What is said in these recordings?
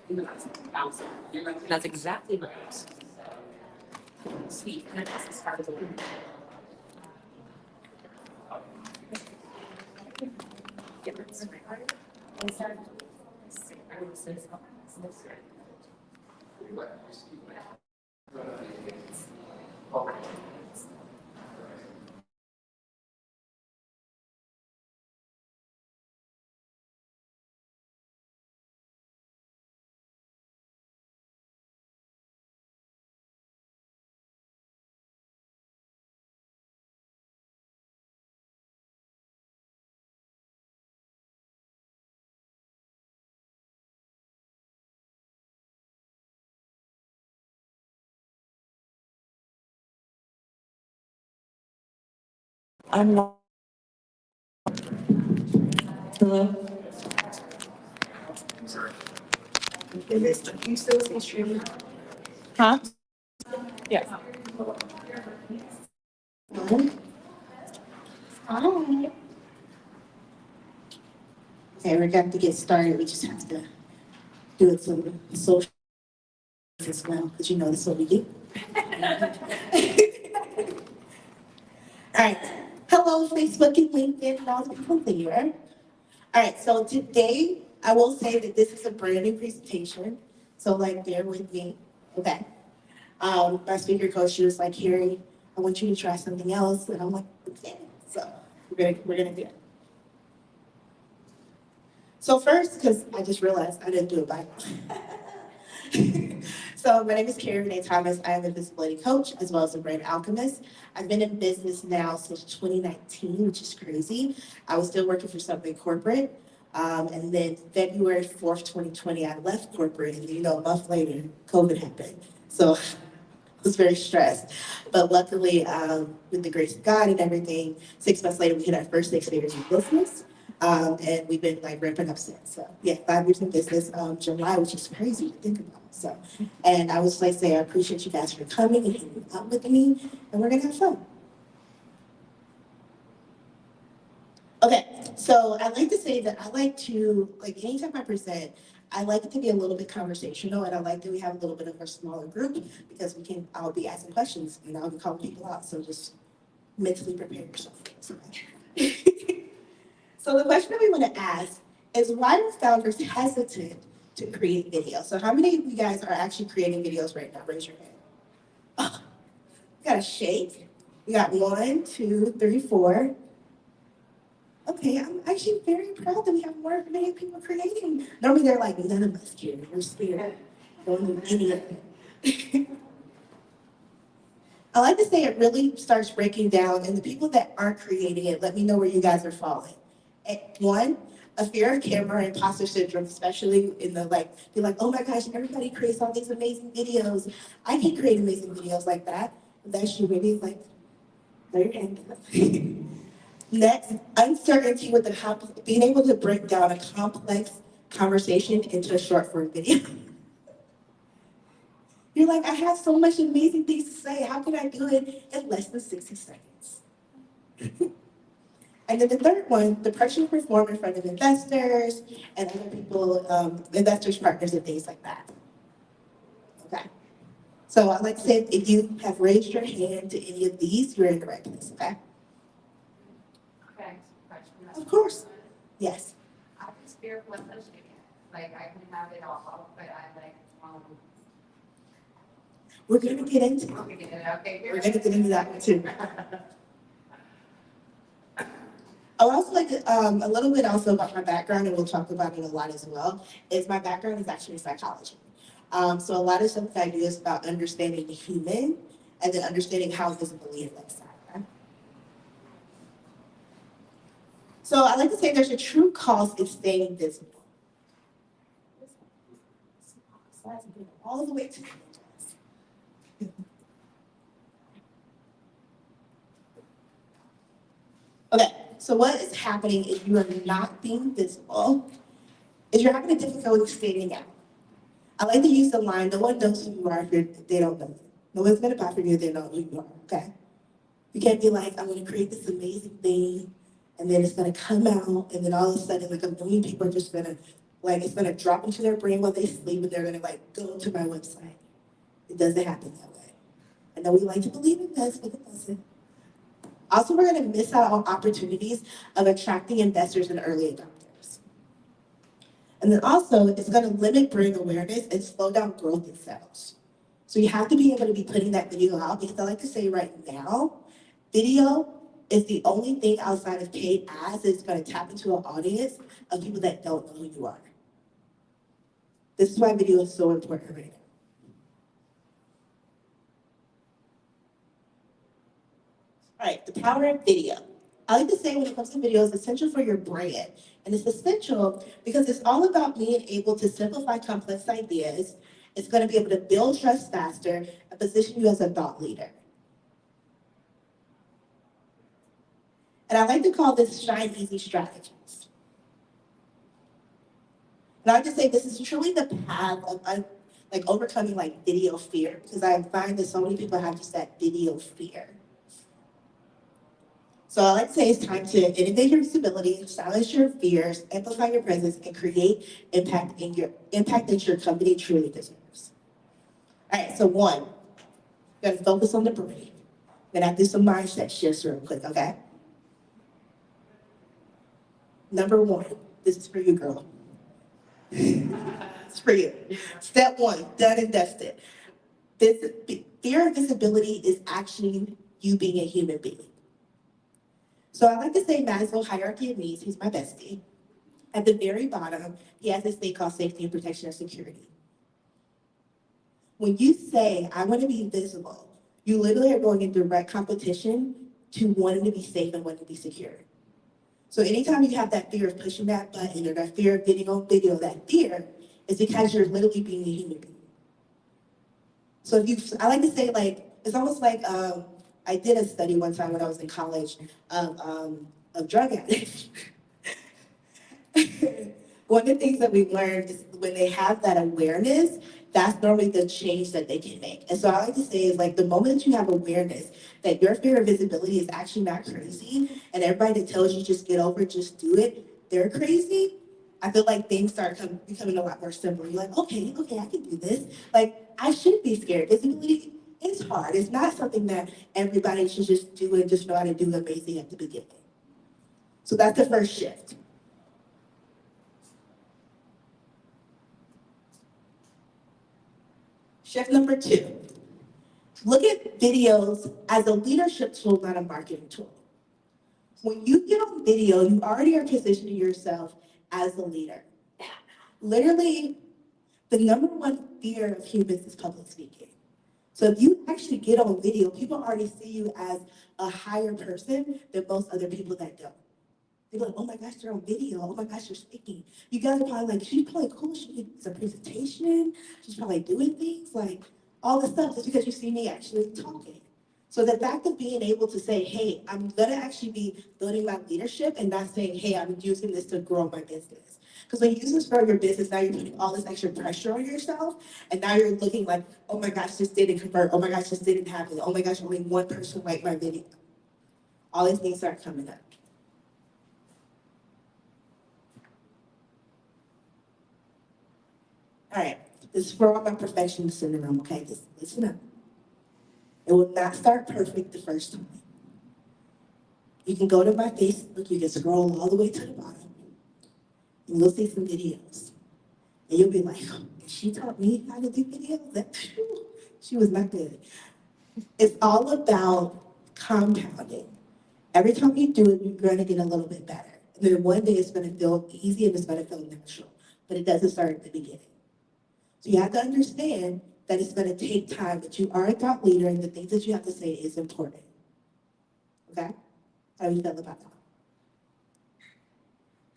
That's exactly right. Sweet. And that's the start of the week. I'm not. Hello? You still see streaming? Huh? Yeah. Hi. Okay, we're going to get started. We just have to do it some social as well, because you know that's what we do. All right. Hello, Facebook and LinkedIn and all the people there. All right, so today I will say that this is a brand new presentation. So like bear with me. Okay. My speaker coach, she was like, Harry, I want you to try something else. And I'm like, okay. So we're gonna do it. So first, because I just realized I didn't do it by So my name is Carrie Renee Thomas. I am a visibility coach as well as a brand alchemist. I've been in business now since 2019, which is crazy. I was still working for something corporate. And then February 4th, 2020, I left corporate. And a month later, COVID happened. So I was very stressed. But luckily, with the grace of God and everything, 6 months later, we hit our first 6 figures in business. And we've been like ramping up since. So yeah, 5 years in business, July, which is crazy to think about. So, and I would just like to say I appreciate you guys for coming and hanging out with me, and we're gonna have fun. Okay, so I like to say that I like to, like anytime I present, I like it to be a little bit conversational, and I like that we have a little bit of a smaller group because I'll be asking questions and I'll be calling people out. So just mentally prepare yourself. So so the question that we want to ask is why are founders hesitant to create videos? So how many of you guys are actually creating videos right now? Raise your hand. Oh, we got a shake. We got 1, 2, 3, 4. Okay, I'm actually very proud that we have many people creating. Normally they're like, none of us care. We're scared. Don't do any of it. I like to say it really starts breaking down, and the people that aren't creating it, let me know where you guys are falling. One, a fear of camera, imposter syndrome, especially in the like, you're like, oh my gosh, everybody creates all these amazing videos. I can create amazing videos like that. If that's you, maybe like, throw your hand up. Next, uncertainty with being able to break down a complex conversation into a short form video. You're like, I have so much amazing things to say. How can I do it in less than 60 seconds? And then the third one, the pressure to perform in front of investors and other people, investors, partners, and things like that. Okay. So I'd like to say if you have raised your hand to any of these, you're in the right place, okay? Okay, Of course. Yes. I'm just fearful of pushing it. Like I can have it all, but I like We're gonna get into okay. We're gonna get into that one too. I would also like to, a little bit also about my background, and we'll talk about it a lot as well, is my background is actually psychology. So a lot of stuff that I do is about understanding the human and then understanding how visibility affects that. Okay? So I like to say there's a true cost in staying visible. All the way to the Okay, so what is happening if you are not being visible is you're having a difficulty standing out. I like to use the line, no one knows who you are if they don't know you. No one's gonna buy from you if they know who you are, okay? You can't be like, I'm gonna create this amazing thing, and then it's gonna come out, and then all of a sudden, like a million people are just gonna Like it's gonna drop into their brain while they sleep and they're gonna like go to my website. It doesn't happen that way. I know we like to believe in this, but it doesn't. Also, we're gonna miss out on opportunities of attracting investors and early adopters. And then also, it's gonna limit brand awareness and slow down growth in sales. So you have to be able to be putting that video out because I like to say right now, video is the only thing outside of paid ads that's gonna tap into an audience of people that don't know who you are. This is why video is so important right now. All right, the power of video. I like to say when it comes to video, it's essential for your brand. And it's essential because it's all about being able to simplify complex ideas. It's going to be able to build trust faster and position you as a thought leader. And I like to call this shine easy strategies. And I like to say this is truly the path of like overcoming like video fear because I find that so many people have just that video fear. So I like to say it's time to innovate your visibility, silence your fears, amplify your presence, and create impact that your company truly deserves. All right, so one, you gotta focus on the brain. Then I do some mindset shifts real quick, okay? Number one, this is for you, girl. It's for you. Step one, done and dusted. This fear of visibility is actually you being a human being. So I like to say Maslow's hierarchy of needs. He's my bestie. At the very bottom, he has this thing called safety and protection and security. When you say, I want to be visible, you literally are going in direct competition to wanting to be safe and wanting to be secure. So anytime you have that fear of pushing that button or that fear of getting on video, that fear is because you're literally being a human being. So I like to say like, it's almost like I did a study one time when I was in college of drug addicts. One of the things that we learned is when they have that awareness, that's normally the change that they can make. And so I like to say is like the moment that you have awareness that your fear of visibility is actually not crazy, and everybody that tells you just get over it, just do it, they're crazy. I feel like things start becoming a lot more simple. You're like, okay, I can do this. Like I should be scared. Visibility is hard. It's not something that everybody should just do and just know how to do amazing at the beginning. So that's the first shift. Shift number two, look at videos as a leadership tool, not a marketing tool. When you get on video, you already are positioning yourself as a leader. Literally, the number one fear of humans is public speaking. So if you actually get on video, people already see you as a higher person than most other people that don't. They're like, oh my gosh, they're on video. Oh my gosh, you're speaking. You guys are probably like, she's probably cool. She did some presentation. She's probably doing things like all this stuff just because you see me actually talking. So the fact of being able to say, hey, I'm gonna actually be building my leadership and not saying, hey, I'm using this to grow my business. Because when you use this for your business, now you're putting all this extra pressure on yourself. And now you're looking like, oh my gosh, this didn't convert. Oh my gosh, this didn't happen. Oh my gosh, only one person liked my video. All these things start coming up. All right, this is for all my perfectionist syndrome, okay? Just listen up. It will not start perfect the first time. You can go to my Facebook, you can scroll all the way to the bottom, and you'll see some videos. And you'll be like, oh, she taught me how to do videos? That, she was not good. It's all about compounding. Every time you do it, you're going to get a little bit better. And then one day it's going to feel easy and it's going to feel natural. But it doesn't start at the beginning. So you have to understand that it's going to take time, but you are a thought leader and the things that you have to say is important. Okay? How do you feel about that?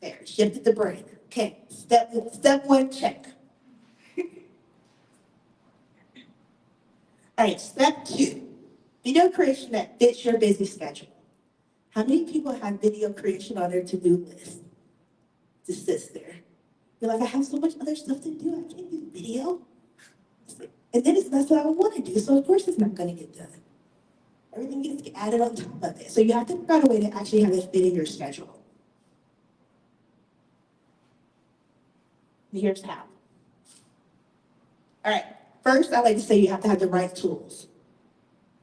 There, shifted the brain. Okay, step one, check. All right, step two, video creation that fits your busy schedule. How many people have video creation on their to-do list? Just sits there. You're like, I have so much other stuff to do. I can't do video. And then it's not what I want to do, so of course it's not going to get done. Everything gets added on top of it. So you have to figure out a way to actually have it fit in your schedule. And here's how. All right, first I like to say you have to have the right tools.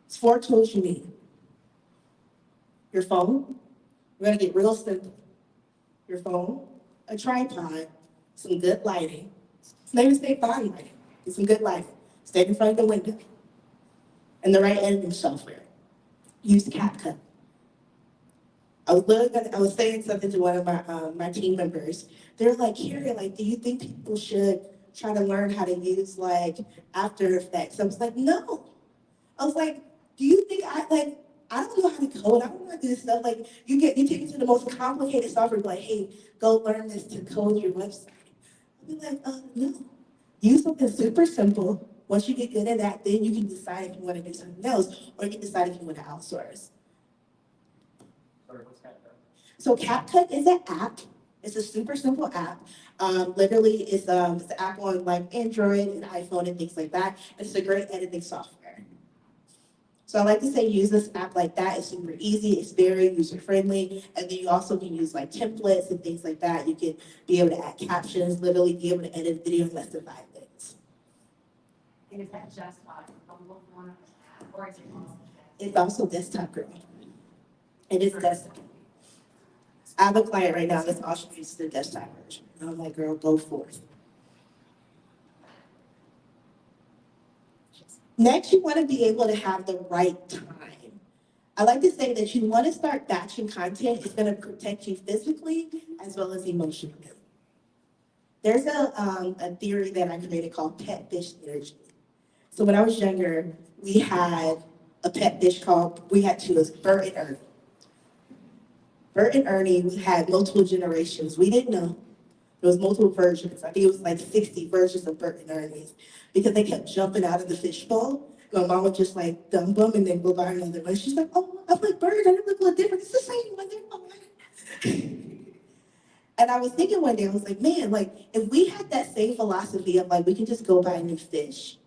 It's 4 tools you need. Your phone, we're gonna get real simple. Your phone, a tripod, some good lighting. Maybe stay fine lighting, get some good lighting. Stay in front of the window, and the right editing software. Use CapCut. I was saying something to one of my team members. They're like, Carrie, like, do you think people should try to learn how to use like After Effects? I was like, no. I was like, do you think I don't know how to code. I don't know how to do this stuff. Like you take it to the most complicated software, like, hey, go learn this to code your website. I'll be like, no. Use something super simple. Once you get good at that, then you can decide if you want to do something else, or you can decide if you want to outsource. Sorry, what's that? So CapCut is an app. It's a super simple app. Literally, it's an app on like Android and iPhone and things like that. It's a great editing software. So I like to say use this app like that. It's super easy. It's very user friendly, and then you also can use like templates and things like that. You can be able to add captions. Literally, be able to edit video in less than 5 minutes. And is that just on the mobile one or is it also? It's also desktop girl. It is desktop. I have a client right now that's also uses the desktop version. And I'm like, girl, go forth. Next, you want to be able to have the right time. I like to say that you want to start batching content. It's going to protect you physically as well as emotionally. There's a theory that I created called pet fish energy. So when I was younger, we had a pet fish we had two, it was Bert and Ernie. Bert and Ernie, we had multiple generations. We didn't know. There was multiple versions. I think it was like 60 versions of Bert and Ernie's because they kept jumping out of the fishbowl. My mom would just like dump them and then go buy another one. She's like, oh, I'm like, Bert, I look a little different. It's the same one. They're fine. And I was thinking one day, I was like, man, like if we had that same philosophy of like, we can just go buy a new fish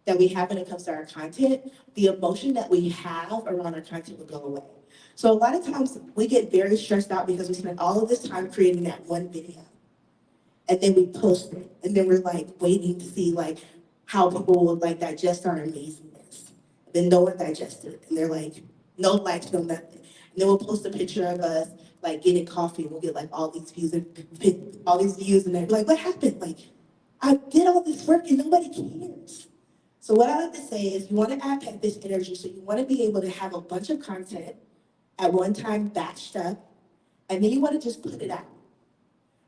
that we have when it comes to our content, the emotion that we have around our content would go away. So a lot of times we get very stressed out because we spend all of this time creating that one video. And then we post it. And then we're like waiting to see like how people will like digest our amazingness. And then no one digests it. And they're like, no likes, no nothing. And then we'll post a picture of us like getting coffee and we'll get like all these views and they're like, what happened? Like, I did all this work and nobody cares. So what I like to say is you want to add this energy, so you want to be able to have a bunch of content at one time batched up, and then you want to just put it out.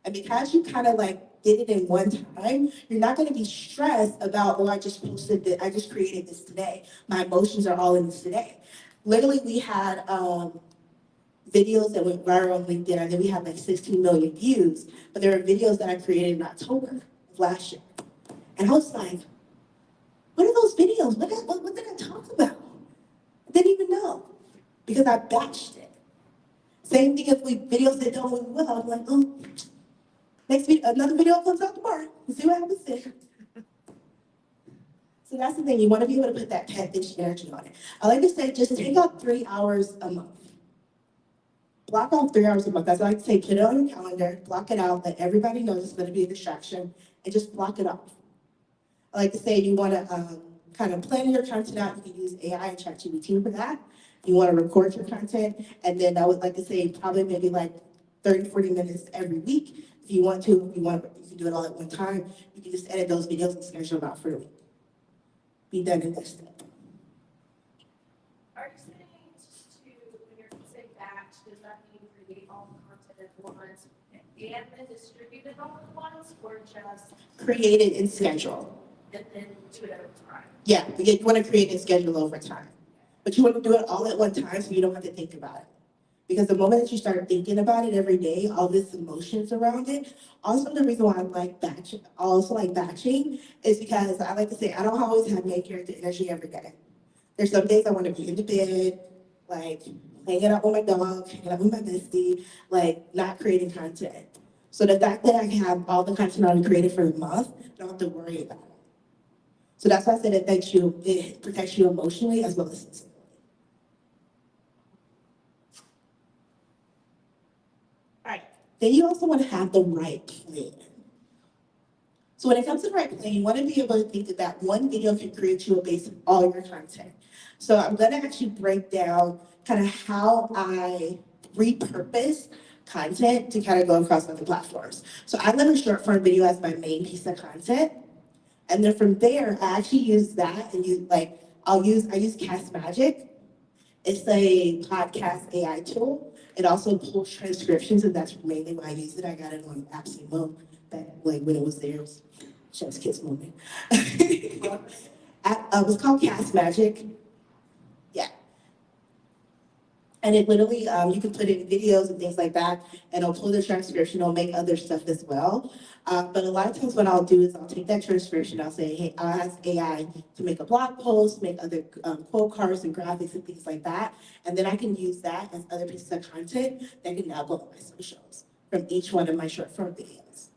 And because you kind of like did it in one time, you're not going to be stressed about, oh, I just posted this, I just created this today. My emotions are all in this today. Literally, we had videos that went viral on LinkedIn. I think we had like 16 million views, but there were videos that I created in October of last year. And I was like, what are those videos? What did I talk about? I didn't even know because I batched it. Same thing if videos that don't went well. I'm like, oh, next video, another video comes out tomorrow. We'll see what happens there. So that's the thing. You want to be able to put that catfish energy on it. I like to say just take out 3 hours a month. Block off 3 hours a month. That's why I like to say put it on your calendar, block it out, let everybody know it's going to be a distraction, and just block it off. I like to say you want to kind of plan your content out. You can use AI and ChatGPT for that. You want to record your content, and then I would like to say probably maybe like 30, 40 minutes every week. If you want to, you can do it all at one time. You can just edit those videos and schedule them out for the week. Be done in this step. Are you saying to, when you're saying batch, does that mean create all the content at once and then distribute it all at once, or just Create it and schedule. and then do it over time? Yeah, you want to create and schedule over time. But you want to do it all at one time so you don't have to think about it. Because the moment that you start thinking about it every day, all this emotions around it. Also, the reason why I like batching is because I like to say I don't always have main character energy every day. There's some days I want to be in the bed, like hanging out with my dog, hanging out with my bestie, like not creating content. So the fact that I have all the content already created for the month, I don't have to worry about it. So that's why I said it protects you emotionally as well as physically. All right. Then you also want to have the right plan. So when it comes to right play, you want to be able to think that that one video can create you a base of all your content. So I'm going to actually break down kind of how I repurpose content to kind of go across other platforms. So I let a short form video as my main piece of content. And then from there, I actually use that and I use Cast Magic. It's a podcast AI tool. It also pulls transcriptions, and that's mainly why I use it. I got it on AppSumo back like when it was there. It was Chef's Kiss moment. It was called Cast Magic. Yeah. And it literally, you can put in videos and things like that, and it'll pull the transcription, it'll make other stuff as well. But a lot of times what I'll do is I'll take that transcription, I'll say, hey, I'll ask AI to make a blog post, make other quote cards and graphics and things like that. And then I can use that as other pieces of content that can now go on my socials from each one of my short form videos.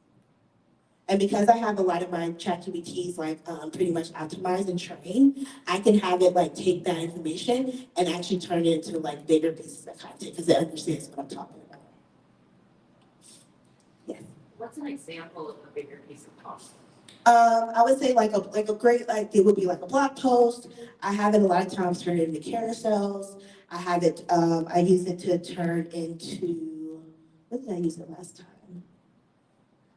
And because I have a lot of my ChatGPTs pretty much optimized and trained, I can have it like take that information and actually turn it into like bigger pieces of content because it understands what I'm talking about. Yes. What's an example of a bigger piece of content? I would say like a great it would be like a blog post. I have it a lot of times turn it into carousels. I have it I use it to turn into what did I use it last time?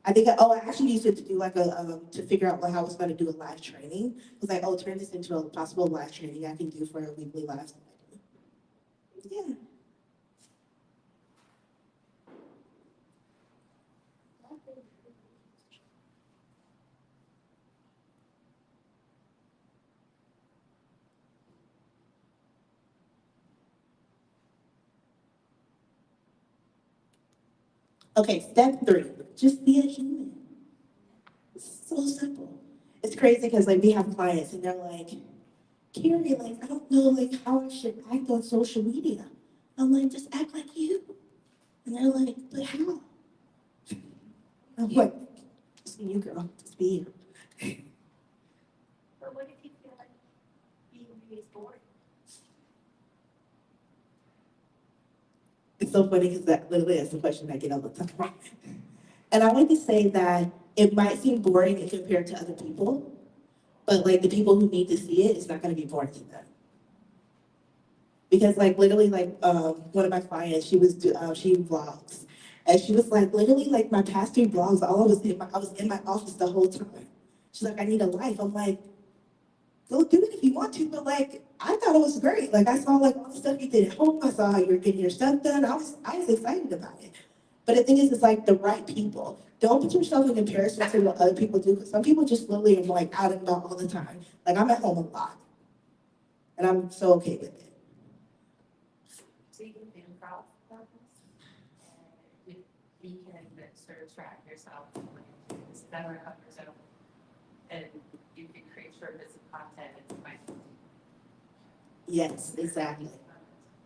I think, I actually used it to do like to figure out how I was going to do a live training. I was like, oh, turn this into a possible live training I can do for a weekly live. Yeah. Okay, step 3, just be a human. It's so simple. It's crazy because like we have clients and they're like, Carrie, like I don't know like how I should act on social media. I'm like, just act like you. And they're like, but how? I'm like, just be you, girl. Just be you. But what if you feel like being really is boring? It's so funny because that literally is the question I get all the time. And I like to say that it might seem boring in compared to other people, but like the people who need to see it, it's not going to be boring to them. Because like literally like one of my clients, she vlogs, and she was like literally like my past 3 vlogs, I was in my office the whole time. She's like, I need a life. I'm like, go do it if you want to, but like I thought it was great. Like I saw like all the stuff you did at home. I saw how you were getting your stuff done. I was excited about it. But the thing is, it's like the right people. Don't put yourself in comparison to what other people do. Because some people just literally are like out and about all the time. Like I'm at home a lot, and I'm so okay with it. So you can think about this. And you can sort of track yourself, it's better of yourself. And you can create short bits of content and find. Yes, exactly.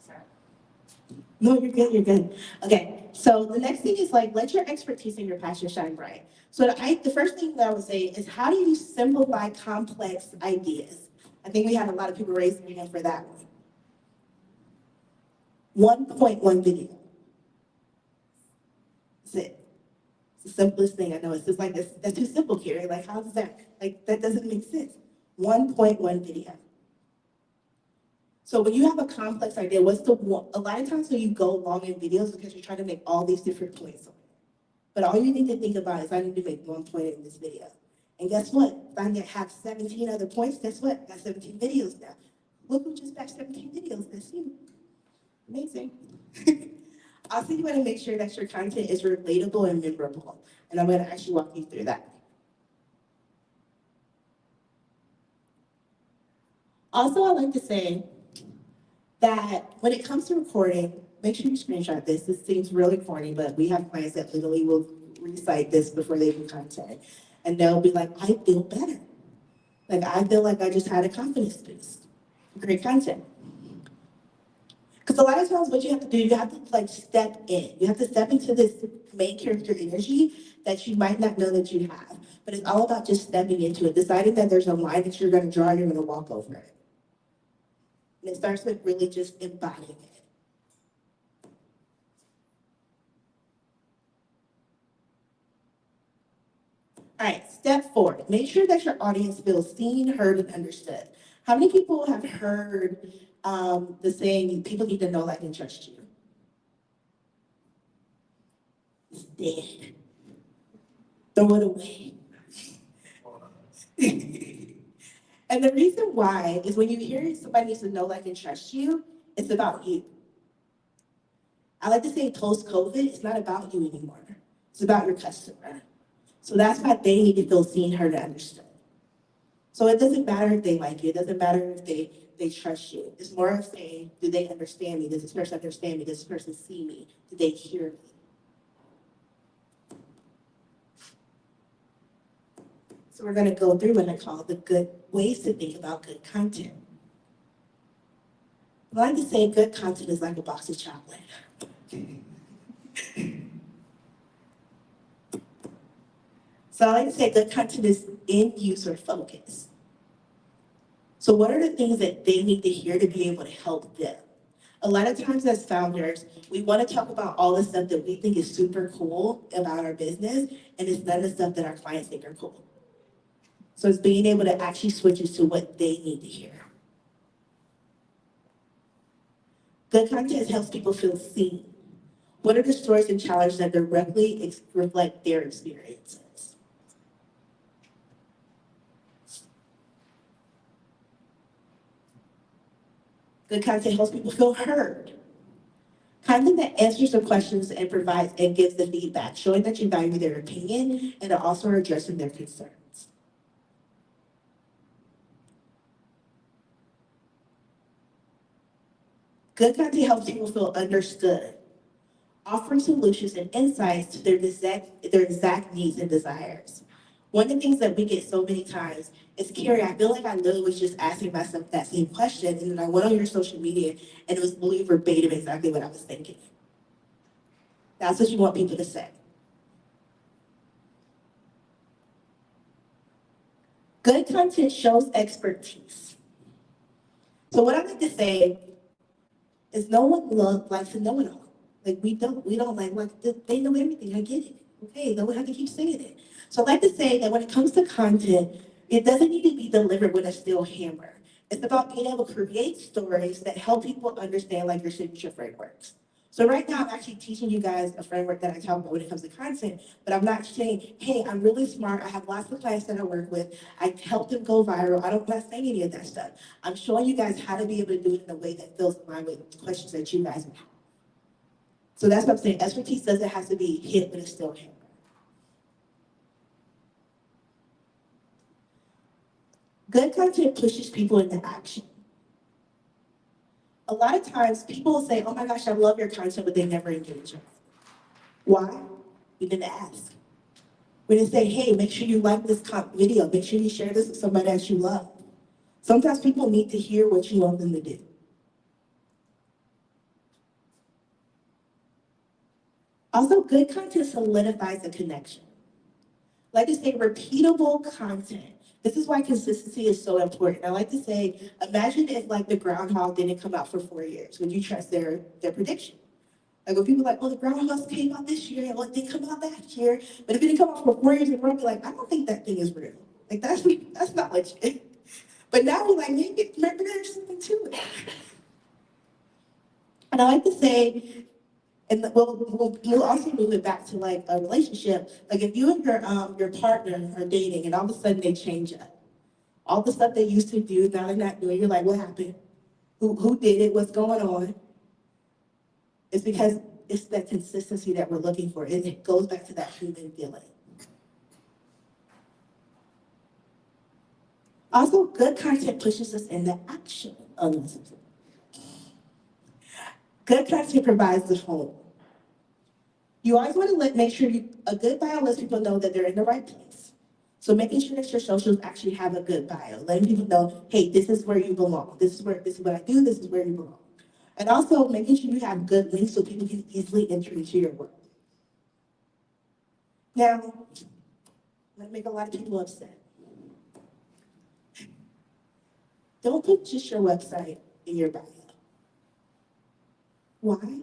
Sorry. No, you're good. You're good. Okay. So the next thing is like let your expertise and your passion shine bright. So the first thing that I would say is how do you simplify complex ideas? I think we had a lot of people raise their hand for that one. 1.1 video. That's it. It's the simplest thing. I know it's just like that's too simple, Carrie. Like how does that that doesn't make sense? 1.1 video. So when you have a complex idea, a lot of times when you go long in videos because you're trying to make all these different points on it. But all you need to think about is I need to make 1 point in this video. And guess what? If I have 17 other points, guess what? I got 17 videos now. Look who just batched 17 videos. That's you. Amazing. Also, you want to make sure that your content is relatable and memorable. And I'm going to actually walk you through that. Also, I like to say that when it comes to recording, make sure you screenshot this. This seems really corny, but we have clients that literally will recite this before they do content. And they'll be like, I feel better. Like, I feel like I just had a confidence boost. Great content. Because a lot of times what you have to do, you have to like step in. You have to step into this main character energy that you might not know that you have. But it's all about just stepping into it, deciding that there's a line that you're going to draw, you're going to walk over it. And it starts with really just embodying it. All right, step 4, make sure that your audience feels seen, heard, and understood. How many people have heard the saying, people need to know, like, and trust you? It's dead. Throw it away. And the reason why is when you hear somebody needs to know, like, and trust you, it's about you. I like to say post-COVID, it's not about you anymore. It's about your customer. So that's why they need to feel seen, heard, and understood. So it doesn't matter if they like you. It doesn't matter if they trust you. It's more of saying, do they understand me? Does this person understand me? Does this person see me? Do they hear me? So we're going to go through what I call the good ways to think about good content. I like to say good content is like a box of chocolate. So I like to say good content is end user focus. So what are the things that they need to hear to be able to help them? A lot of times as founders, we want to talk about all the stuff that we think is super cool about our business, and it's none of the stuff that our clients think are cool. So it's being able to actually switch it to what they need to hear. Good content helps people feel seen. What are the stories and challenges that directly reflect their experiences? Good content helps people feel heard. Content that answers the questions and provides and gives the feedback, showing that you value their opinion and are also addressing their concerns. Good content helps people feel understood, offering solutions and insights to their exact needs and desires. One of the things that we get so many times is, Carrie, I feel like I literally was just asking myself that same question, and then I went on your social media, and it was literally verbatim exactly what I was thinking. That's what you want people to say. Good content shows expertise. So what I like to say is no one likes to know it all. Like we don't like they know everything. I get it. Okay, don't have to keep saying it. So I like to say that when it comes to content, it doesn't need to be delivered with a steel hammer. It's about being able to create stories that help people understand, like your signature frameworks. So right now, I'm actually teaching you guys a framework that I talk about when it comes to content, but I'm not saying, hey, I'm really smart. I have lots of clients that I work with. I help them go viral. I'm not saying any of that stuff. I'm showing you guys how to be able to do it in a way that feels in line with questions that you guys would have. So that's what I'm saying. Expertise doesn't have to be hit with a steel hammer. Good content pushes people into action. A lot of times people will say, oh my gosh, I love your content, but they never engage with it. Why? We didn't ask. We didn't say, hey, make sure you like this video. Make sure you share this with somebody that you love. Sometimes people need to hear what you want them to do. Also, good content solidifies a connection. Like to say repeatable content. This is why consistency is so important. I like to say, imagine if like the groundhog didn't come out for 4 years. Would you trust their prediction? Like when people are like, oh, the groundhog came out this year, and it didn't come out that year. But if it didn't come out for 4 years in a row, be like, I don't think that thing is real. Like that's not legit. But now we're like, maybe there's something to it. And I like to say, and we'll also move it back to like a relationship. Like if you and your partner are dating and all of a sudden they change up. All the stuff they used to do, now they're not doing. You're like, what happened? Who did it? What's going on? It's because it's that consistency that we're looking for. And it goes back to that human feeling. Also, good content pushes us into action. Good content provides the home. You always want to make sure a good bio lets people know that they're in the right place. So making sure that your socials actually have a good bio, letting people know, hey, this is where you belong. This is what I do. This is where you belong. And also making sure you have good links so people can easily enter into your work. Now, I'm gonna make a lot of people upset. Don't put just your website in your bio. Why?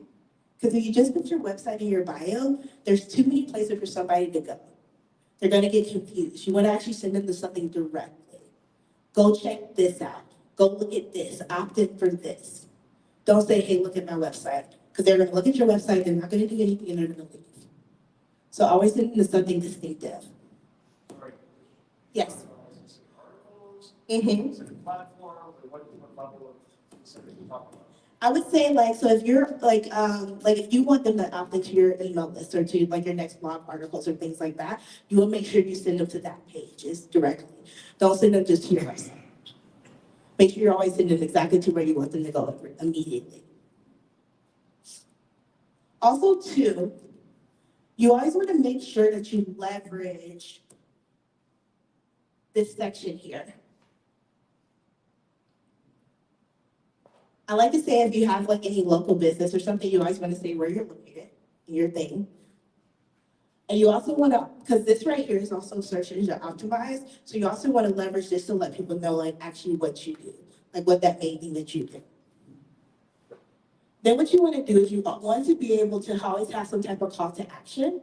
Because if you just put your website in your bio, there's too many places for somebody to go. They're gonna get confused. You wanna actually send them to something directly. Go check this out. Go look at this. Opt in for this. Don't say, hey, look at my website. Because they're gonna look at your website, they're not gonna do anything, and they're gonna leave. So always send them to something distinctive. Yes. Mm-hmm. Platform, or what level of specific you talk about? I would say like, so if you're like if you want them to opt into your email list or to like your next blog articles or things like that, you will make sure you send them to that page directly. Don't send them just to your website. Make sure you're always sending them exactly to where you want them to go immediately. Also, too, you always want to make sure that you leverage this section here. I like to say if you have like any local business or something, you always want to say where you're located, your thing. And you also want to, because this right here is also search engine optimized, so you also want to leverage this to let people know like actually what you do, like what that may be that you do. Then what you want to do is you want to be able to always have some type of call to action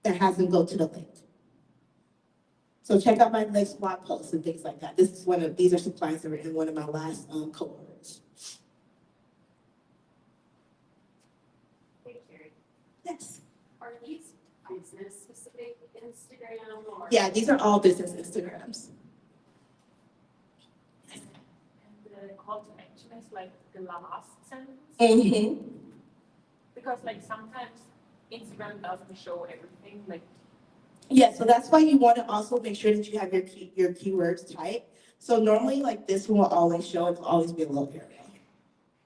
that has them go to the link. So check out my next blog posts and things like that. These are some clients that were in one of my last cohorts. Hey, Carrie, Yes. are these business specific Instagram or? Yeah, these are all business Instagrams. And the call to action is like the last sentence. Mm-hmm. Because like sometimes Instagram doesn't show everything, like Yeah, so that's why you want to also make sure that you have your keywords typed. So normally, like this one will always show. It will always be a little arrow.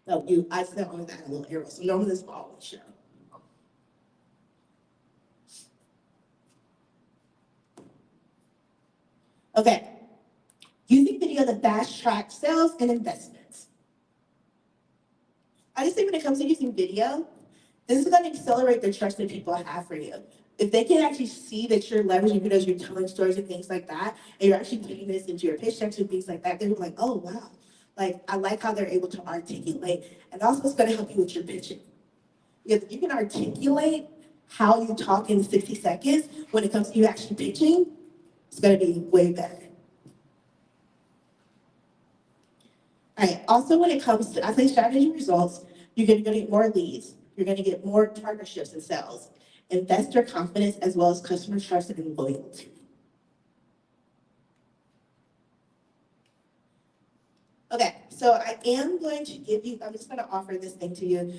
No, I still always add a little arrow. So normally this will always show. Okay. Using video to fast track sales and investments. I just think when it comes to using video, this is going to accelerate the trust that people have for you. If they can actually see that you're leveraging videos, you're telling stories and things like that, and you're actually putting this into your pitch decks and things like that, they're like, oh, wow. Like, I like how they're able to articulate. And also, it's going to help you with your pitching. Because if you can articulate how you talk in 60 seconds when it comes to you actually pitching, it's going to be way better. All right, also when it comes to, I say strategy results, you're gonna get more leads, you're gonna get more partnerships and sales, investor confidence, as well as customer trust and loyalty. Okay, so I am going to give you, I'm just gonna offer this thing to you.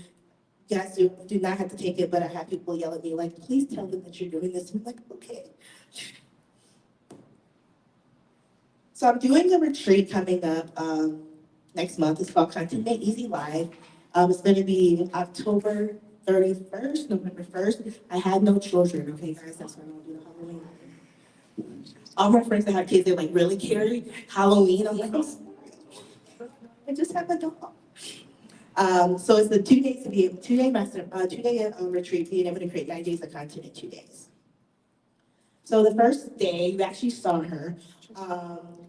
You guys do not have to take it, but I have people yell at me like, please tell them that you're doing this. I'm like, okay. So I'm doing a retreat coming up next month. It's called Content Made Easy Live. It's going to be October 31st, November 1st. I had no children, okay, guys? That's why I don't do the Halloween. All my friends that have kids, they're like, really, Carrie? Halloween? I'm like, I'm sorry. I just have a dog. So it's the 2 days to be 2 day master, 2 day retreat, being able to create 9 days of content in 2 days. So the first day, you actually saw her.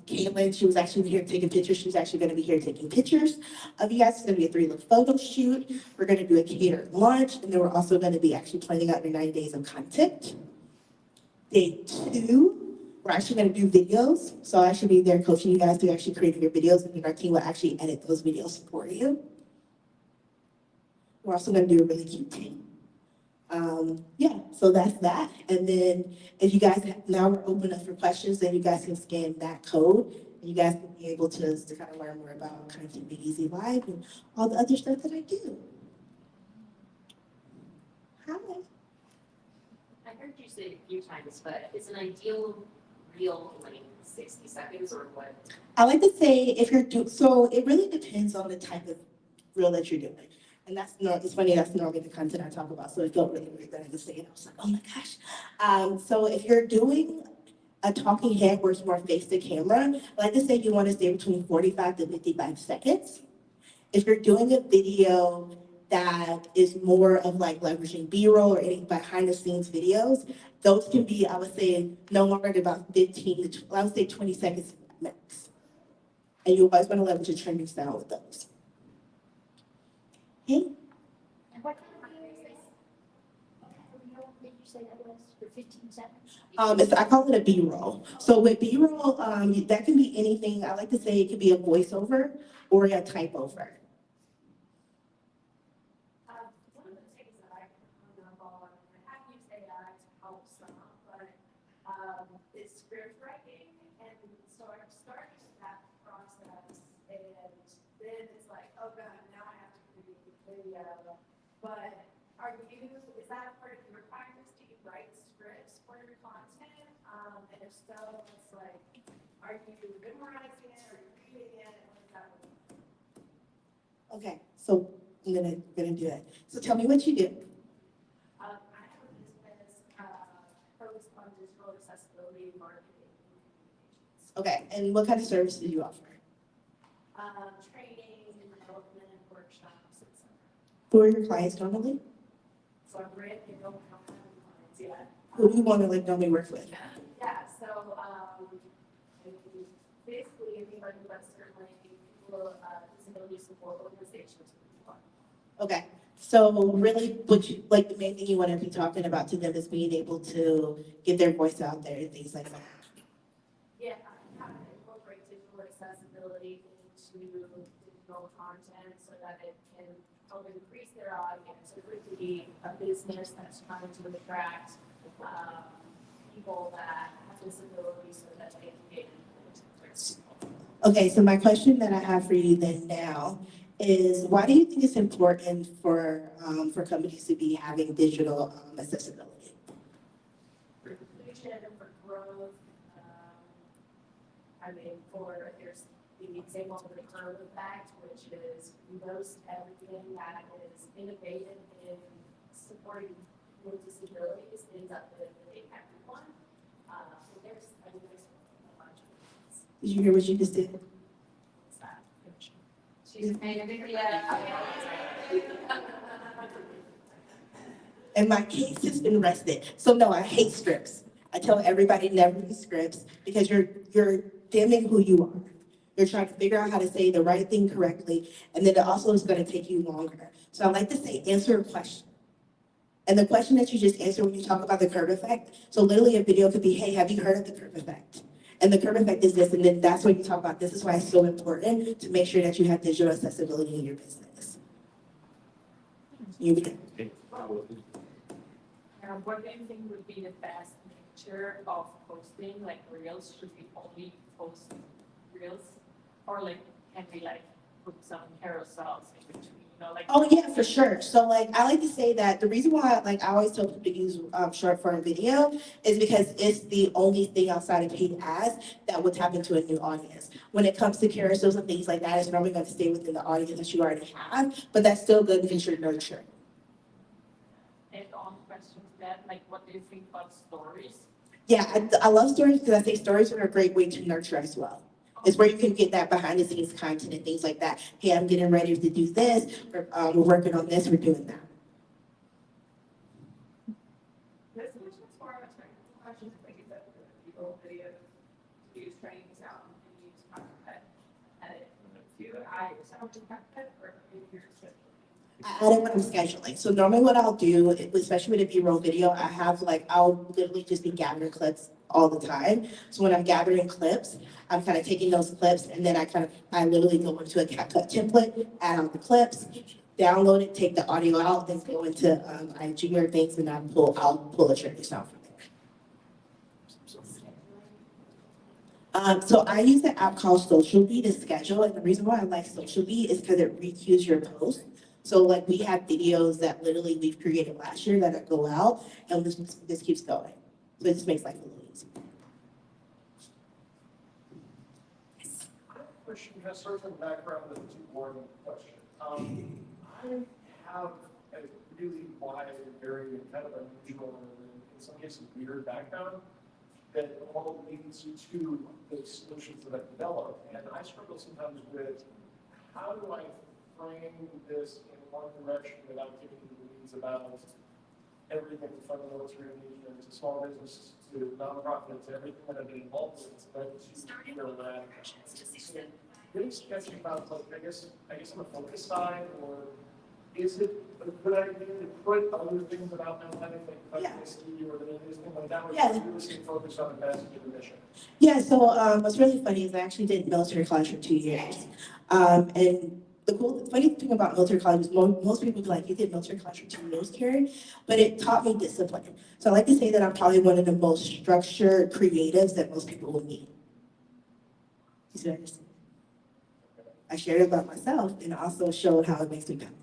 Caitlin, she was actually here taking pictures. She's actually going to be here taking pictures of you guys. It's going to be a 3-look photo shoot. We're going to do a catered lunch, and then we're also going to be actually planning out your 9 days of content. Day 2, we're actually going to do videos. So I'll actually be there coaching you guys to actually create your videos, and then our team will actually edit those videos for you. We're also going to do a really cute team. Yeah, so that's that. And then if you guys now we're open up for questions, then you guys can scan that code and you guys can be able to kind of learn more about Content Made Easy Live and all the other stuff that I do. Hi. I heard you say it a few times, but is an ideal reel like 60 seconds or what? I like to say if you're so it really depends on the type of reel that you're doing. And it's funny, that's normally the content I talk about, so it felt really weird that I just say it. I was like, oh my gosh. So if you're doing a talking head where it's more face to camera, I like to say you want to stay between 45 to 55 seconds. If you're doing a video that is more of like leveraging B-roll or any behind the scenes videos, those can be, I would say, no longer than about 15 to, I would say 20 seconds max. And you always want to leverage a trending style with those. Hey. And what kind of video is this? What kind of reel did you say that was for 15 seconds? I call it a B-roll. So with B-roll, that can be anything. I like to say it could be a voiceover or a type over. One of the things that I hung up on, I have used AI to help some, but, is script writing. And so I'm starting that process and then it's like, oh God, now I have to create the video. But is that part of your practice? Do you write scripts for your content? And if so, it's like, are you memorizing it or reading it? What is that? Okay, so I'm gonna do it. So tell me what you do. I have a business, focused on digital accessibility, marketing, and communications. Okay, and what kind of service do you offer? Training, development, workshops, etc. Who are your clients normally? So I'm brand new, don't have any clients yet. Who do you want to normally work with? Yeah, so, basically anybody, but certainly people, disability support organizations. Okay, so really, like the main thing you want to be talking about to them is being able to get their voice out there and things like that. Yeah, how to incorporate digital accessibility into digital content so that it can help increase their audience. It would be a business that's trying to attract, people that have disabilities so that they can get into. Okay, so my question that I have for you then now is, why do you think it's important for companies to be having digital accessibility? For inclusion and for growth, there's the example of the curve effect, which is most everything that is innovative in supporting people with disabilities ends up benefiting everyone. So there's a bunch of things. Did you hear what you just did? It's that. She's made a video. And my case has been rested. So no, I hate scripts. I tell everybody never use scripts because you're dimming who you are. You're trying to figure out how to say the right thing correctly, and then it also is going to take you longer. So I like to say, answer a question. And the question that you just answered when you talk about the curve effect, so literally a video could be, hey, have you heard of the curve effect? And the curve effect is this, and then that's when you talk about, this is why it's so important to make sure that you have digital accessibility in your business. You begin. What do you think would be the best nature of posting, like reels? Should we only post reels? Or like, can we like put some carousels in between, like? Oh yeah, for sure. So like, I like to say that the reason why like I always tell people to use short form video is because it's the only thing outside of paid ads that will tap into a new audience. When it comes to carousels and things like that, it's normally going to stay within the audience that you already have, but that's still good because you're nurturing. And on questions that, like, what do you think about stories? Yeah, I love stories because I think stories are a great way to nurture as well. It's where you can get that behind the scenes content and things like that. Hey, I'm getting ready to do this. We're working on this. We're doing that. This is just more of a technical question, like you said, people videos, use training sound, and use content, edit. Do I sound content or if you're scheduling? I add it when I'm scheduling. So normally what I'll do, especially with a B-roll video, I'll literally just be gathering clips all the time. So when I'm gathering clips, I'm kind of taking those clips and then I literally go into a CapCut template, add on the clips, download it, take the audio out, then go into IG or things and I'll pull a training sound from there. So I use an app called SocialBee to schedule, and the reason why I like SocialBee is because it requeues your post. So like we have videos that literally we've created last year that go out, and this keeps going. So it just makes life a little easier. I have a question, kind of starts from the background of the two boring question. I have a really wide, very kind of unusual, and in some cases weird background that all leads to the solutions that I've developed. And I struggle sometimes with how do I frame this in one direction without getting into the weeds about everything from the military to small business to nonprofits, everything that I've been involved with, but to where we're at. So, really sketchy about, like, I guess on the focus side, or is it a good idea to put other things about my life, like Yeah. ethnicity or religious, things like that, or Yeah. really stay focused on the message of the mission? Yeah, so what's really funny is I actually did military college for 2 years. And the funny thing about military college is most people be like, you did military college for 2 years, Karen, but it taught me discipline. So I like to say that I'm probably one of the most structured creatives that most people will meet. You see what I'm saying? I shared about myself and also showed how it makes me powerful.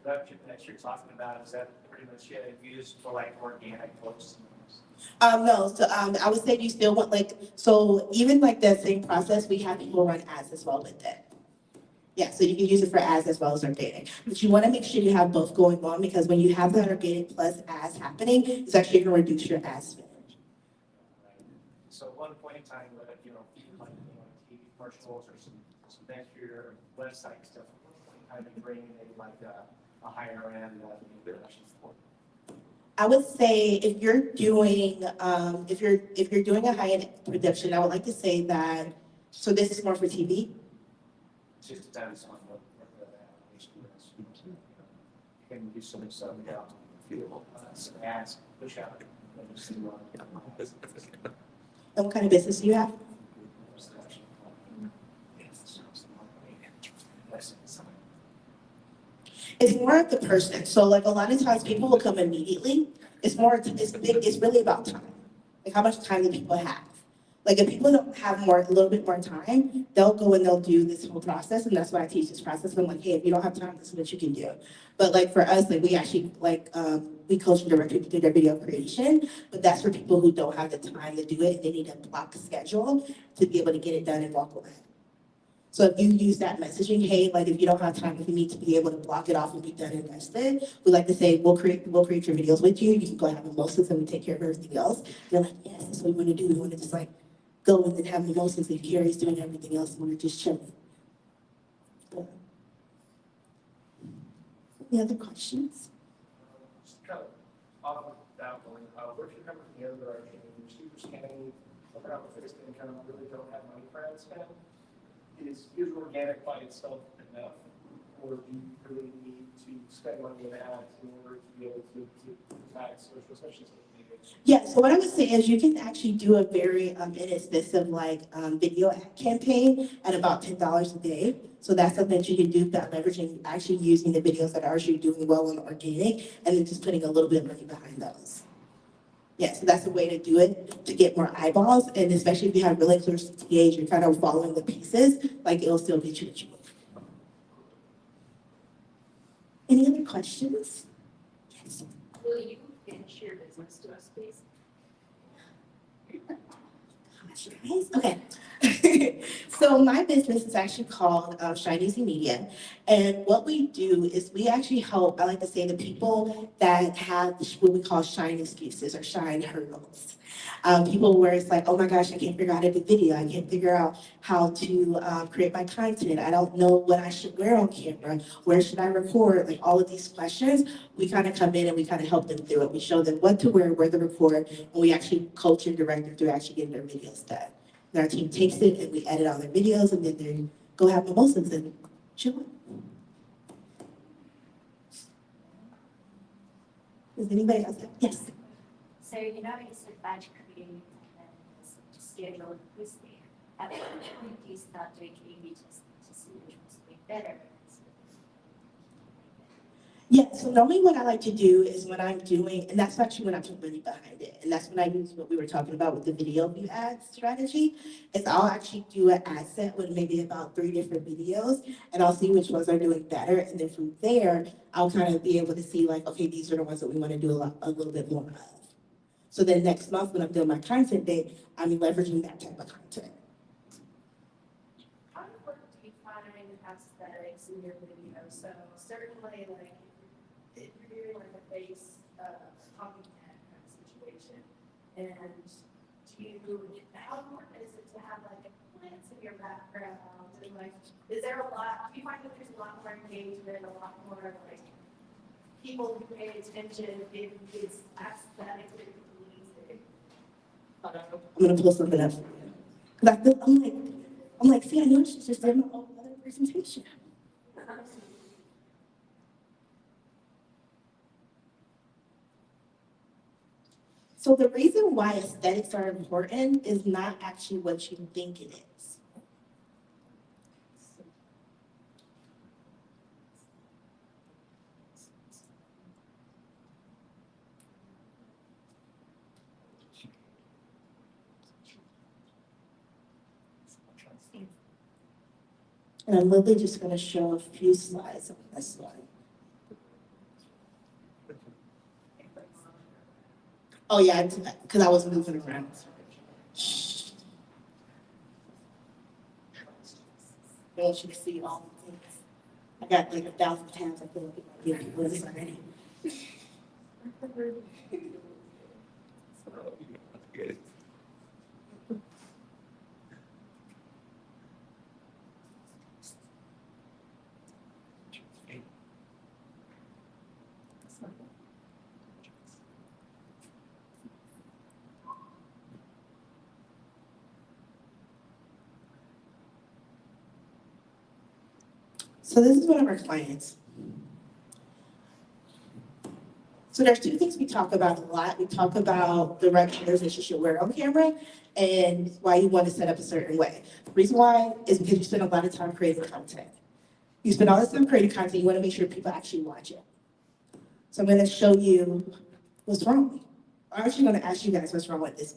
Production that you're talking about, is that pretty much used for like organic posts? No, so I would say you still want so even like that same process, we have people run ads as well with it. Yeah, so you can use it for ads as well as organic. But you want to make sure you have both going on because when you have that organic plus ads happening, it's actually going to reduce your ad spend. So at one point in time, people like, TV commercials or some extra website stuff, at one point in time, you bring in like a higher end production support. I would say if you're doing a high-end production, I would like to say that, so this is more for TV. Just depends on what the application is. You can do some stuff, some ads, push out. And just see what. And what kind of business do you have? It's more of the person. So like a lot of times people will come immediately. It's really about time. Like how much time do people have? Like if people don't have a little bit more time, they'll go and they'll do this whole process. And that's why I teach this process. I'm like, hey, if you don't have time, this is what you can do. But like for us, like we actually we coach and direct people through their video creation, but that's for people who don't have the time to do it. They need a block schedule to be able to get it done and walk away. So if you use that messaging, hey, like if you don't have time, if you need to be able to block it off and be done and dusted, we like to say we'll create your videos with you. You can go have mimosas and we take care of everything else. They're like, yes, that's what we want to do. We want to just like go and then have mimosas and Carrie's doing everything else and we're just chilling. But, any other questions? Just kind of off of that one, where do you come from the other direction? You're super scanning, looking out the fixed income, really don't have money for ad spend. Is organic by itself enough? Or do you really need to spend money in ads in order to be able to tag social, especially social media? Yeah, so what I would say is you can actually do a very inexpensive video ad campaign at about $10 a day. So that's something that you can do without leveraging actually using the videos that are actually doing well on organic and then just putting a little bit of money behind those. Yeah, so that's a way to do it to get more eyeballs, and especially if you have really clear CTAs, you're kind of following the pieces, like it'll still get you what you want. Any other questions? Yes. Will you finish your business to us, please? Gosh, guys. Okay. So my business is actually called Shine Easy Media. And what we do is we actually help, I like to say, the people that have what we call shine excuses or shine hurdles. People where it's like, oh my gosh, I can't figure out how to do video. I can't figure out how to create my content. I don't know what I should wear on camera. Where should I record? Like all of these questions, we kind of come in and we kind of help them through it. We show them what to wear, where to record, and we actually coach and direct them through actually getting their videos done. And our team takes it and we edit all their videos and then they go have mimosas and chill. Does anybody else have? Yes. So, you said batch creating and schedule this thing. At what point do you start doing A/B testing to see which one's doing better? Yeah, so normally what I like to do is when I'm doing, and that's actually when I put money behind it, and that's when I use what we were talking about with the video view ads strategy, is I'll actually do an ad set with maybe about 3 different videos, and I'll see which ones are doing better, and then from there, I'll kind of be able to see like, okay, these are the ones that we want to do a little bit more of. So then next month when I'm doing my content day, I'm leveraging that type of content. How important do you find aesthetics in your video? So certainly like if you're doing like a face talking head kind of situation, and how important is it to have like plants in your background and like is there a lot? Do you find that there's a lot more engagement, a lot more like people who pay attention if it's aesthetically pleasing? I'm gonna pull something up for you. Cause I'm like, see, I know she's just in my own other presentation. So the reason why aesthetics are important is not actually what you think it is. And I'm literally just going to show a few slides on this one. Oh yeah, because I was moving around. Shh. I want you to see all the things. I got like 1,000 tabs. I feel like it might be on the list already. So this is one of our clients. So there's two things we talk about a lot. We talk about the right colors that you should wear on camera and why you want to set up a certain way. The reason why is because you spend a lot of time creating content. You spend all this time creating content, you want to make sure people actually watch it. So I'm going to show you what's wrong. I'm actually going to ask you guys what's wrong with this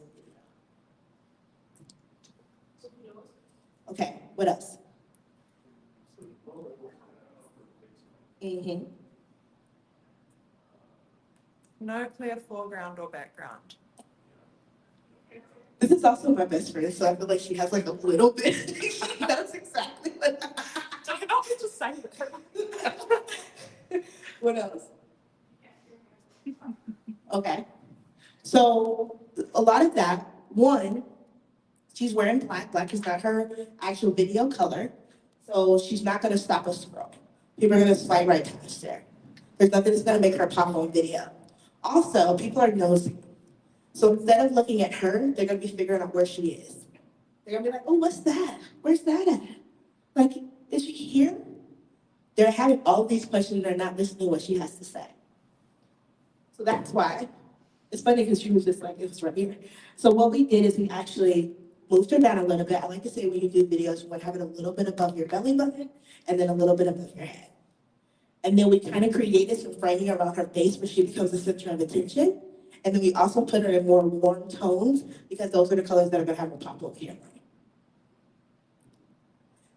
video. Okay, what else? Mm-hmm. No clear foreground or background. This is also my best friend, so I feel like she has like a little bit. She knows exactly what. I don't get to say that. What else? Okay. So a lot of that, one, she's wearing black. Black is not her actual video color. So she's not gonna stop a scroll. People are gonna swipe right past her. There's nothing that's gonna make her pop on video. Also, people are nosy. So instead of looking at her, they're gonna be figuring out where she is. They're gonna be like, oh, what's that? Where's that at? Like, is she here? They're having all these questions, they're not listening to what she has to say. So that's why. It's funny because she was just like, it was right here. So what we did is we actually moved her down a little bit. I like to say when you do videos, you want to have it a little bit above your belly button and then a little bit above your head. And then we kind of created some framing around her face where she becomes the center of attention. And then we also put her in more warm tones because those are the colors that are going to have her pop over here.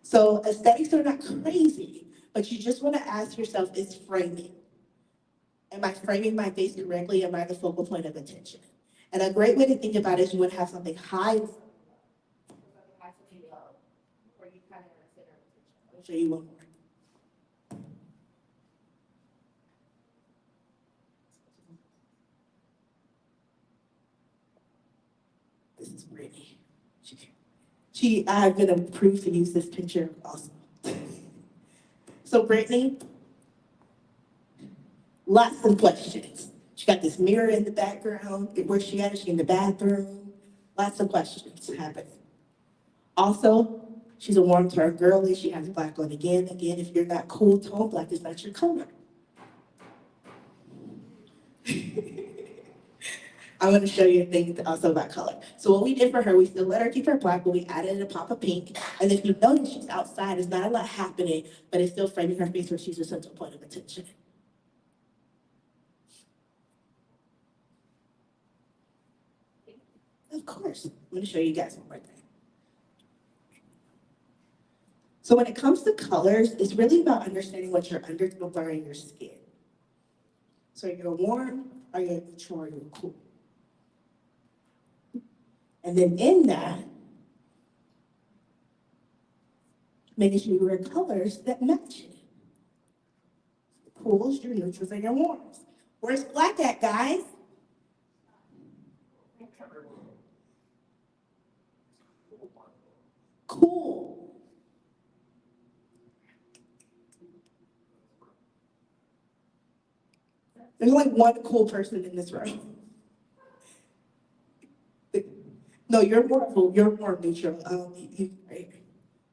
So aesthetics are not crazy, but you just want to ask yourself, is framing? Am I framing my face correctly? Am I the focal point of attention? And a great way to think about it is you want to have something high, or you kind of center of attention. I'll show you one more. This is Brittany. I've been approved to use this picture also. So Brittany, lots of questions. She got this mirror in the background. Where's she at? Is she in the bathroom? Lots of questions happening. Also, she's a warm-tone girly. She has black on again. Again, if you're not cool tone, black is not your color. I'm going to show you a thing also about color. So what we did for her, we still let her keep her black, but we added a pop of pink. And if you notice, she's outside. There's not a lot happening, but it's still framing her face where she's the central point of attention. Of course. I'm going to show you guys one more thing. So when it comes to colors, it's really about understanding what you're under in your skin. So you're warm, or you're neutral, or you're cool. And then in that, making sure you wear colors that match it. Cools, your neutrals, and your warms. Where's black at, guys? Cool. There's only one cool person in this room. No, you're more neutral. Right?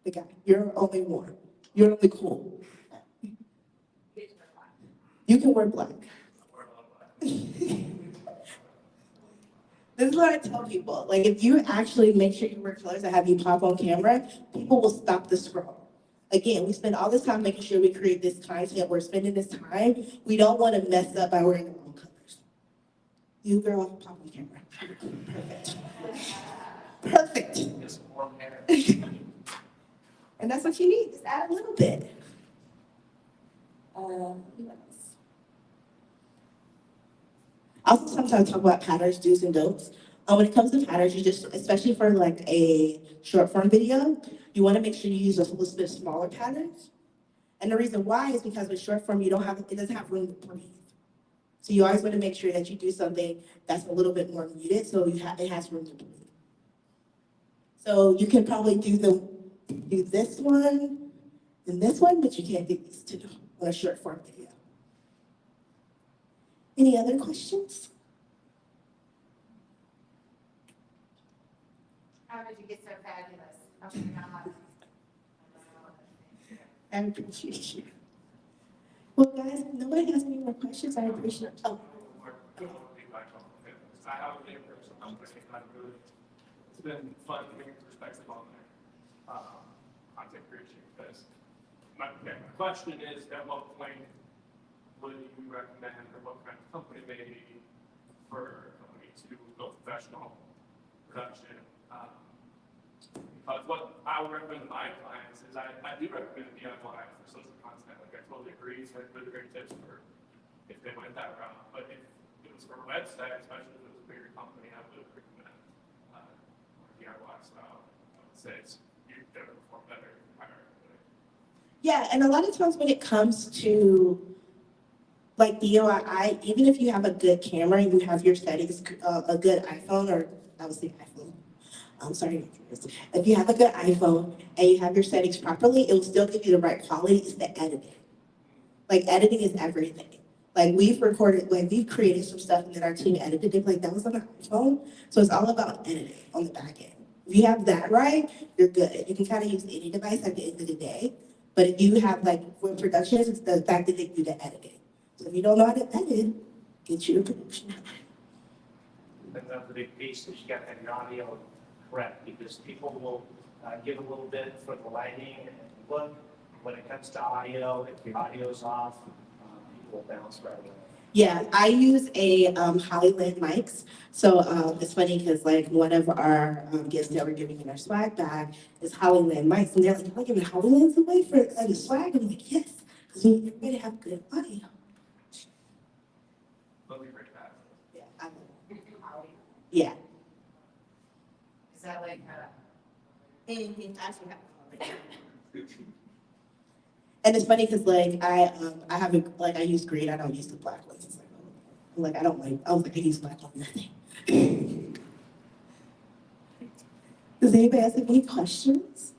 The guy. You're only warm. You're only cool. You can wear black. This is what I tell people. Like, if you actually make sure you wear colors that have you pop on camera, people will stop the scroll. Again, we spend all this time making sure we create this content. We're spending this time. We don't want to mess up by wearing the wrong colors. You girl, pop on camera. Perfect. Perfect. Get some warm hair. And that's what you need. Just add a little bit. Who else? I also sometimes talk about patterns, do's and don'ts. When it comes to patterns, you just, especially for like a short form video, you want to make sure you use a little bit smaller patterns. And the reason why is because with short form, it doesn't have room to breathe. So you always want to make sure that you do something that's a little bit more muted, so it has room to breathe. So you can probably do this one and this one, but you can't do these two on a short form video. Any other questions? How did you get so fabulous? Oh my God. I appreciate you. Well, guys, if nobody has any more questions. I appreciate it. Oh. I have a name for some company, and it's been fun getting perspective on their content creation. Because my question is, at what point would you recommend, or what kind of company maybe, for a company to go professional production? Because what I would recommend to my clients is I do recommend DIY for social content. Like I totally agree, so I really great tips for if they went that route. But if it was for a website, especially if it was a bigger company, I would recommend DIY style. I would say you're going to perform better if you hire a Yeah, and a lot of times when it comes to like DIY, even if you have a good camera and you have your settings, a good iPhone, or I would say iPhone. I'm sorry, if you have a good iPhone and you have your settings properly, it will still give you the right quality. It's the editing. Like editing is everything. Like we've created some stuff and then our team edited it. Like that was on the iPhone. So it's all about editing on the back end. If you have that right, you're good. You can kind of use any device at the end of the day. But if you have like for productions, it's the fact that they do the editing. So if you don't know how to edit, get you a production. And another big piece is you got to have your audio correct, because people will give a little bit for the lighting and look. When it comes to audio, if your audio's off, people will bounce right away. Yeah, I use a Hollyland mics. So it's funny because like one of our gifts that we're giving in our swag bag is Hollyland mics, and they're like, "Am I giving Hollylands away for the swag?" I'm like, "Yes, because we need everybody to have good audio." Let me break that. Yeah, I know. Yeah. Is that like, Actually, and it's funny because like I have I use green. I don't use the black ones. It's like, I'm like I don't like. I was like I use black on nothing. Does anybody else have any questions?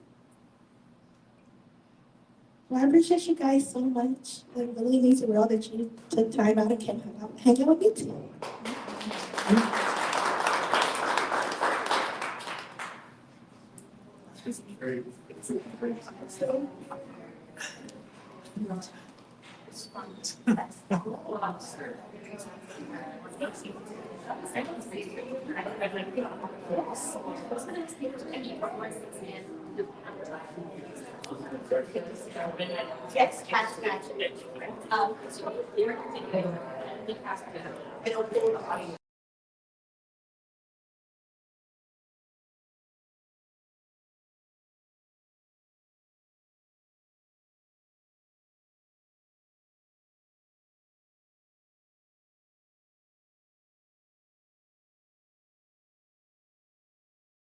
Well, I appreciate you guys so much. It really means the world that you took time out and came out and hang out with me today. Very, very Yes, catch match. So, you're continuing.